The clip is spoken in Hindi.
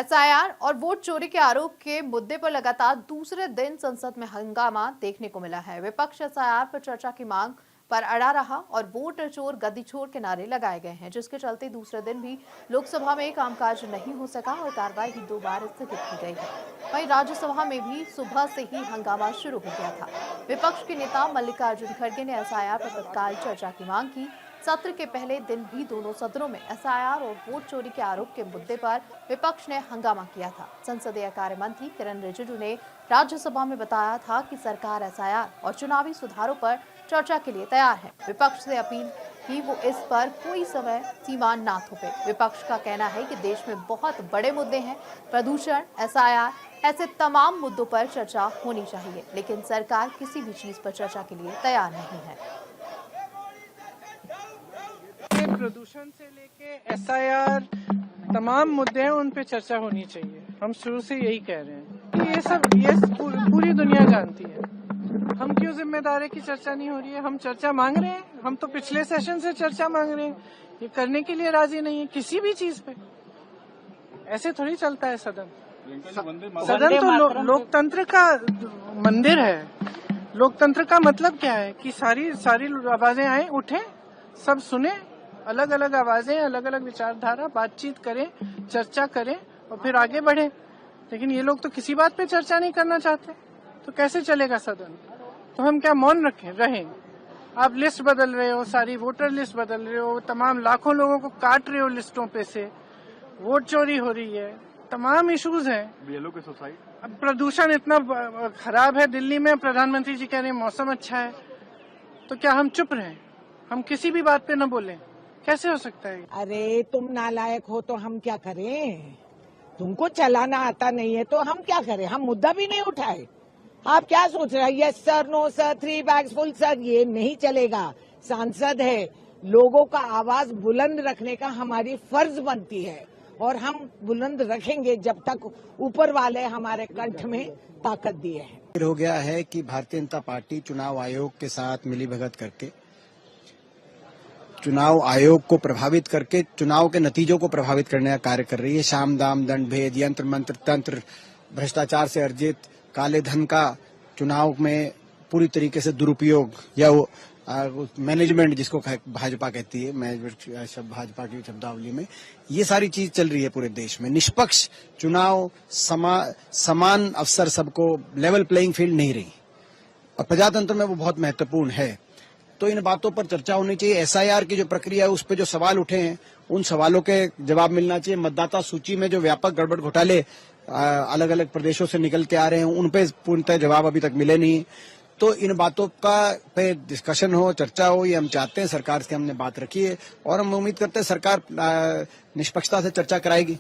एसआईआर और वोट चोरी के आरोप के मुद्दे पर लगातार दूसरे दिन संसद में हंगामा देखने को मिला है। विपक्ष एसआईआर पर चर्चा की मांग पर अड़ा रहा और वोट चोर गद्दी चोर के नारे लगाए गए हैं, जिसके चलते दूसरे दिन भी लोकसभा में कामकाज नहीं हो सका और कार्रवाई ही 2 बार स्थगित की गई है। वहीं राज्यसभा में भी सुबह से ही हंगामा शुरू हो गया था। विपक्ष के नेता मल्लिकार्जुन खड़गे ने एसआईआर पर तत्काल चर्चा की मांग की। सत्र के पहले दिन भी दोनों सदनों में एसआईआर और वोट चोरी के आरोप के मुद्दे पर विपक्ष ने हंगामा किया था। संसदीय कार्य मंत्री किरण रिजिजू ने राज्यसभा में बताया था कि सरकार एसआईआर और चुनावी सुधारों पर चर्चा के लिए तैयार है। विपक्ष से अपील की वो इस पर कोई समय सीमा ना थोपे। विपक्ष का कहना है कि देश में बहुत बड़े मुद्दे हैं, प्रदूषण, एसआईआर, ऐसे तमाम मुद्दों पर चर्चा होनी चाहिए, लेकिन सरकार किसी भी चीज पर चर्चा के लिए तैयार नहीं है। प्रदूषण से लेके एसआईआर तमाम मुद्दे हैं, उन पे चर्चा होनी चाहिए। हम शुरू से यही कह रहे हैं। ये सब पूरी दुनिया जानती है। हम क्यों जिम्मेदार है कि चर्चा नहीं हो रही है? हम चर्चा मांग रहे हैं। हम तो पिछले सेशन से चर्चा मांग रहे हैं। ये करने के लिए राजी नहीं है किसी भी चीज पे। ऐसे थोड़ी चलता है सदन। सदन तो लोकतंत्र का मंदिर है। लोकतंत्र का मतलब क्या है कि सारी आवाजें आए, उठे, सब सुने, अलग अलग आवाजें, अलग अलग विचारधारा, बातचीत करें, चर्चा करें और फिर आगे बढ़े। लेकिन ये लोग तो किसी बात पे चर्चा नहीं करना चाहते, तो कैसे चलेगा सदन? तो हम क्या मौन रहें? आप लिस्ट बदल रहे हो, सारी वोटर लिस्ट बदल रहे हो, तमाम लाखों लोगों को काट रहे हो लिस्टों पे से, वोट चोरी हो रही है, तमाम इश्यूज हैं। बीएलओ की सोसाइटी, अब प्रदूषण इतना खराब है दिल्ली में, प्रधानमंत्री जी कह रहे हैं मौसम अच्छा है, तो क्या हम चुप रहें? हम किसी भी बात पे न बोलें? कैसे हो सकता है? अरे तुम नालायक हो तो हम क्या करें? तुमको चलाना आता नहीं है तो हम क्या करें? हम मुद्दा भी नहीं उठाए। आप क्या सोच रहे हैं? Yes sir, no sir, 3 bags full sir, ये नहीं चलेगा। सांसद है, लोगों का आवाज बुलंद रखने का हमारी फर्ज बनती है और हम बुलंद रखेंगे जब तक ऊपर वाले हमारे कंठ में ताकत दिए हैं। हो गया है कि भारतीय जनता पार्टी चुनाव आयोग के साथ मिलीभगत करके, चुनाव आयोग को प्रभावित करके, चुनाव के नतीजों को प्रभावित करने का कार्य कर रही है। शाम दाम दंड भेद, यंत्र मंत्र तंत्र, भ्रष्टाचार से अर्जित काले धन का चुनाव में पूरी तरीके से दुरुपयोग, या वो मैनेजमेंट जिसको भाजपा कहती है, मैनेजमेंट भाजपा की शब्दावली में, ये सारी चीज चल रही है पूरे देश में। निष्पक्ष चुनाव, समान अवसर, सबको लेवल प्लेइंग फील्ड नहीं रही और प्रजातंत्र में वो बहुत महत्वपूर्ण है। तो इन बातों पर चर्चा होनी चाहिए। एसआईआर की जो प्रक्रिया है उस पर जो सवाल उठे हैं, उन सवालों के जवाब मिलना चाहिए। मतदाता सूची में जो व्यापक गड़बड़ घोटाले अलग अलग प्रदेशों से निकल के आ रहे हैं, उन पे पूर्णतः जवाब अभी तक मिले नहीं। तो इन बातों का पे डिस्कशन हो, चर्चा हो, ये हम चाहते हैं। सरकार से हमने बात रखी है और हम उम्मीद करते हैं सरकार निष्पक्षता से चर्चा कराएगी।